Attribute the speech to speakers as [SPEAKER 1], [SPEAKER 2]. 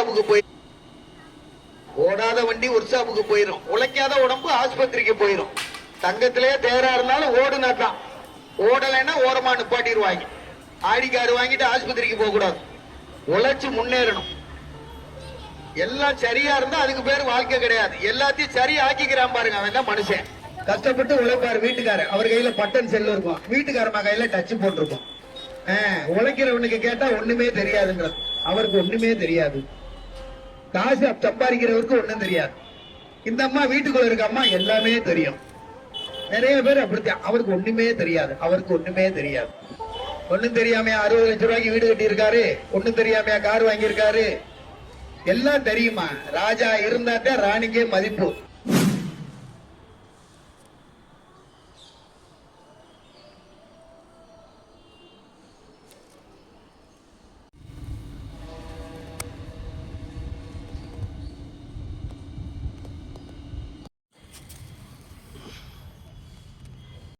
[SPEAKER 1] ஷாப்புக்கு போய் ஓடாத வண்டி ஒர்க் ஷாப்புக்கு போயிடும். உழைக்காத உடம்பு ஆஸ்பத்திரிக்கு போயிடும். தங்கத்திலே தேரா இருந்தாலும் ஓடுனா தான், ஓடலைன்னா ஓரமா நிப்பாட்டிடுவாங்க. ஆடி கார் வாங்கிட்டு ஆஸ்பத்திரிக்கு போக கூடாது. உழைச்சு முன்னேறணும். எல்லாம் சரியா இருந்தா அதுக்கு பேர் வாழ்க்கை கிடையாது. எல்லாத்தையும் சரி ஆக்கிக்கிறான் பாருங்க, அவன் தான் மனுஷன். கஷ்டப்பட்டு உழைப்பாரு வீட்டுக்காரர், அவர் கையில பட்டன் செல்லு இருக்கும், வீட்டுக்காரமா கையில டச் போட்டிருக்கும். உழைக்கிறவனுக்கு கேட்டா ஒண்ணுமே தெரியாதுங்கிறது, அவருக்கு ஒண்ணுமே தெரியாது. காசு சம்பாதிக்கிறவருக்கு ஒண்ணும் தெரியாது. இந்த அம்மா வீட்டுக்குள்ள இருக்க அம்மா எல்லாமே தெரியும். நிறைய பேர் அப்படித்தான், அவருக்கு ஒண்ணுமே தெரியாது, அவருக்கு ஒண்ணுமே தெரியாது. ஒண்ணும் தெரியாமையா 60 லட்சம் ரூபாய்க்கு வீடு கட்டி இருக்காரு, ஒண்ணும் தெரியாமையா கார் வாங்கியிருக்காரு. எல்லாம் தெரியுமா? ராஜா இருந்தாத்தான் ராணிக்கே மதிப்பு.